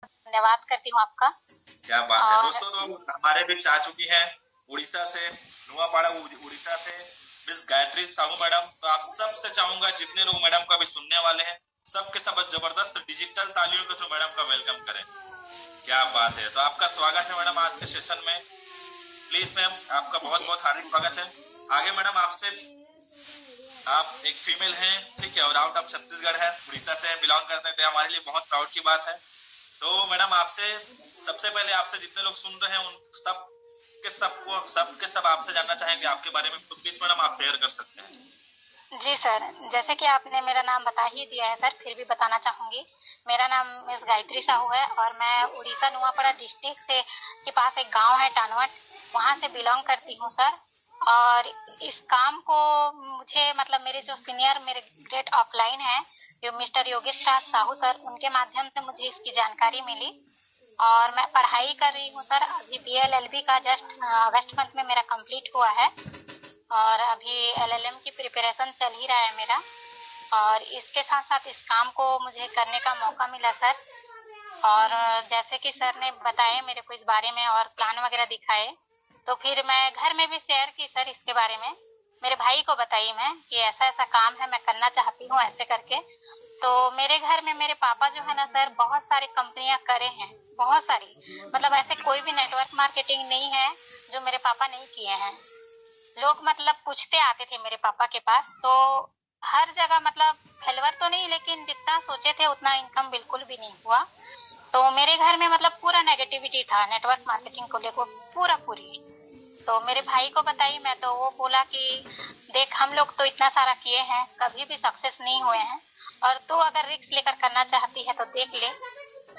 धन्यवाद करती हूँ आपका। क्या बात है दोस्तों, तो हमारे बीच आ चुकी हैं उड़ीसा से, नुआपाड़ा उड़ीसा से मिस गायत्री साहू मैडम। तो आप सबसे चाहूंगा जितने लोग मैडम का भी सुनने वाले हैं, सबके सब जबरदस्त डिजिटल तालियों के थ्रू मैडम का वेलकम करें। क्या बात है, तो आपका स्वागत है मैडम आज के सेशन में। प्लीज मैम, आपका बहुत बहुत हार्दिक स्वागत है। आगे मैडम आपसे, आप एक फीमेल हैं, ठीक है, और आउट ऑफ छत्तीसगढ़ है, उड़ीसा से बिलोंग करते हैं, तो हमारे लिए बहुत प्राउड की बात है। तो मैडम आपसे सबसे पहले, आपसे जितने लोग सुन रहे हैं उन सबके सब आपसे जानना चाहेंगे आपके बारे में, तो प्लीज मैडम आप शेयर कर सकते हैं। जी सर, जैसे कि आपने मेरा नाम बता ही दिया है सर, फिर भी बताना चाहूंगी। मेरा नाम मिस गायत्री साहू है और मैं उड़ीसा नुआपाड़ा डिस्ट्रिक्ट से के पास एक गांव है टानवट, वहां से बिलोंग करती हूँ सर। और इस काम को मुझे मतलब मेरे जो सीनियर मेरे ग्रेड ऑफलाइन है जो मिस्टर योगेश राज साहू सर, उनके माध्यम से मुझे इसकी जानकारी मिली और मैं पढ़ाई कर रही हूँ सर। अभी BLLB का जस्ट अगस्त मंथ में मेरा कंप्लीट हुआ है और अभी LLM की प्रिपरेशन चल ही रहा है मेरा। और इसके साथ साथ इस काम को मुझे करने का मौका मिला सर। और जैसे कि सर ने बताया मेरे को इस बारे में और प्लान वगैरह दिखाए, तो फिर मैं घर में भी शेयर की सर इसके बारे में। मेरे भाई को बताई मैं कि ऐसा ऐसा काम है, मैं करना चाहती हूँ ऐसे करके। तो मेरे घर में मेरे पापा जो है ना सर, बहुत सारी कंपनियां करे हैं, बहुत सारी, मतलब ऐसे कोई भी नेटवर्क मार्केटिंग नहीं है जो मेरे पापा नहीं किए हैं। लोग मतलब पूछते आते थे मेरे पापा के पास, तो हर जगह मतलब फेलवर तो नहीं, लेकिन जितना सोचे थे उतना इनकम बिल्कुल भी नहीं हुआ। तो मेरे घर में मतलब पूरा नेगेटिविटी था नेटवर्क मार्केटिंग को लेकर, पूरी। तो मेरे भाई को बताई मैं, तो वो बोला कि देख हम लोग तो इतना सारा किए हैं, कभी भी सक्सेस नहीं हुए हैं, और तू अगर रिस्क लेकर करना चाहती है तो देख ले,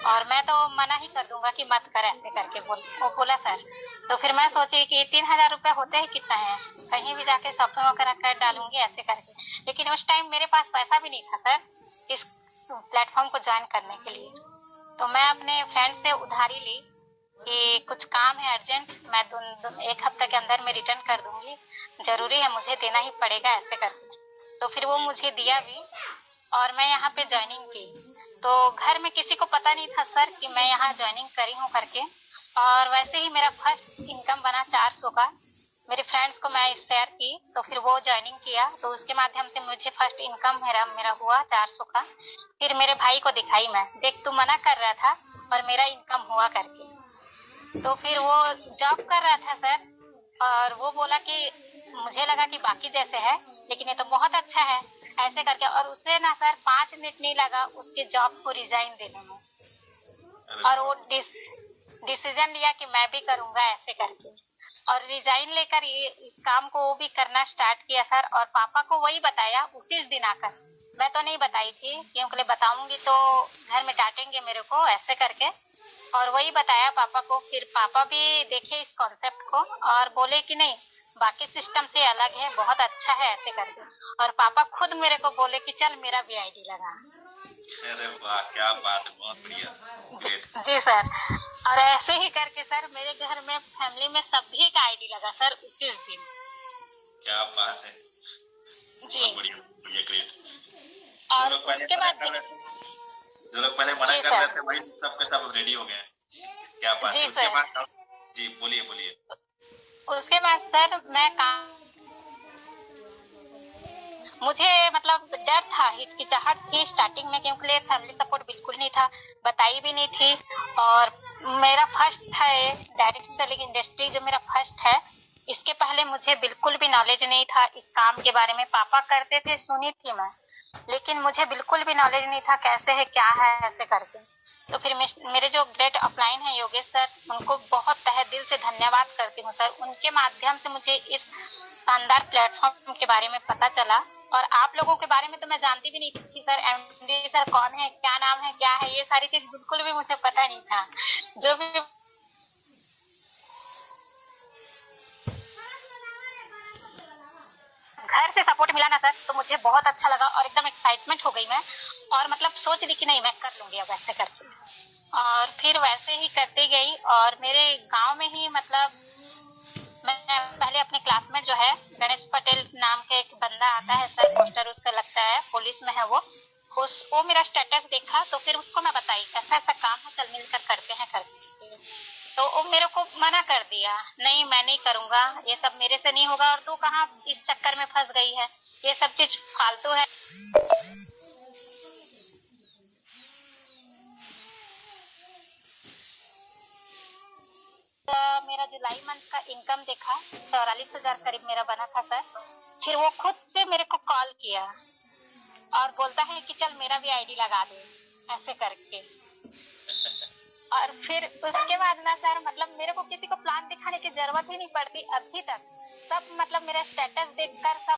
और मैं तो मना ही कर दूंगा कि मत कर ऐसे करके वो बोला सर। तो फिर मैं सोची कि 3,000 रुपये होते ही कितना है, कहीं भी जाके शॉपिंग वगैरह कर डालूंगी ऐसे करके। लेकिन उस टाइम मेरे पास पैसा भी नहीं था सर इस प्लेटफॉर्म को ज्वाइन करने के लिए। तो मैं अपने फ्रेंड से उधारी ली कि कुछ काम है अर्जेंट, मैं 1 हफ्ते के अंदर में रिटर्न कर दूंगी, जरूरी है मुझे देना ही पड़ेगा ऐसे करके। तो फिर वो मुझे दिया भी और मैं यहाँ पे ज्वाइनिंग की। तो घर में किसी को पता नहीं था सर कि मैं यहाँ ज्वाइनिंग करी हूँ करके। और वैसे ही मेरा फर्स्ट इनकम बना 400 का, मेरे फ्रेंड्स को मैं शेयर की, तो फिर वो ज्वाइनिंग किया, तो उसके माध्यम से मुझे फर्स्ट इनकम मेरा हुआ 400 का। फिर मेरे भाई को दिखाई मैं, देख तू मना कर रहा था और मेरा इनकम हुआ करके। तो फिर वो जॉब कर रहा था सर, और वो बोला कि मुझे लगा कि बाकी जैसे है, लेकिन ये तो बहुत अच्छा है ऐसे करके। और उसे ना सर 5 मिनट नहीं लगा उसके जॉब को रिजाइन देने में, और वो डिसीजन लिया कि मैं भी करूंगा ऐसे करके, और रिजाइन लेकर ये इस काम को वो भी करना स्टार्ट किया सर। और पापा को वही बताया उसी दिन आकर, मैं तो नहीं बताई थी क्योंकि बताऊंगी तो घर में डांटेंगे मेरे को ऐसे करके, और वही बताया पापा को। फिर पापा भी देखे इस कॉन्सेप्ट को और बोले कि नहीं, बाकी सिस्टम से अलग है, बहुत अच्छा है ऐसे करके। और पापा खुद मेरे को बोले कि चल मेरा भी आईडी लगा। अरे वाह, क्या बात है, बहुत बढ़िया। जी सर, और ऐसे ही करके सर मेरे घर में फैमिली में सभी का आईडी लगा सर उसी दिन। क्या बात है जी, बढ़िया, ग्रेट। और उसके बाद जो लोग पहले मना कर रहे थे वही सबके सब रेडी हो गए। क्या बात है। उसके बाद जी बोलिए। उसके बाद सर मैं मुझे मतलब डर था, हिचकिचाहट थी स्टार्टिंग में, क्योंकि फैमिली सपोर्ट बिल्कुल नहीं था, बताई भी नहीं थी। और मेरा फर्स्ट है डायरेक्ट सेलिंग इंडस्ट्री जो मेरा फर्स्ट है, इसके पहले मुझे बिल्कुल भी नॉलेज नहीं था इस काम के बारे में। पापा करते थे, सुनी थी मैं, लेकिन मुझे बिल्कुल भी नॉलेज नहीं था कैसे है क्या है ऐसे करके। तो फिर मेरे जो ग्रेड ऑफलाइन है योगेश सर, उनको बहुत तहे दिल से धन्यवाद करती हूँ सर। उनके माध्यम से मुझे इस शानदार प्लेटफॉर्म के बारे में पता चला। और आप लोगों के बारे में तो मैं जानती भी नहीं थी सर, MD सर कौन है, क्या नाम है, क्या है, ये सारी चीज बिल्कुल भी मुझे पता नहीं था। जो भी घर से सपोर्ट मिला ना सर, तो मुझे बहुत अच्छा लगा और एकदम एक्साइटमेंट हो गई मैं, और मतलब सोच ली कि नहीं मैं कर लूंगी अब ऐसे करके। और फिर वैसे ही करते गई, और मेरे गांव में ही मतलब मैं पहले अपने क्लासमेट जो है गणेश पटेल नाम के एक बंदा आता है सर, पोस्टर उसका लगता है, पुलिस में है वो, वो मेरा स्टेटस देखा तो फिर उसको मैं बताई ऐसा ऐसा काम है, चल मिलकर करते हैं करके। तो वो मेरे को मना कर दिया, नहीं मैं नहीं करूंगा, ये सब मेरे से नहीं होगा, और तू कहाँ इस चक्कर में फंस गई है, ये सब चीज फालतू है। तो मेरा जुलाई मंथ का इनकम देखा 44,000 करीब मेरा बना था सर। फिर वो खुद से मेरे को कॉल किया और बोलता है कि चल मेरा भी आईडी लगा दे, ऐसे करके। और फिर उसके बाद ना सर, मतलब मेरे को किसी को प्लान दिखाने की जरूरत ही नहीं पड़ती अभी तक। सब मतलब मेरा स्टेटस देखकर सब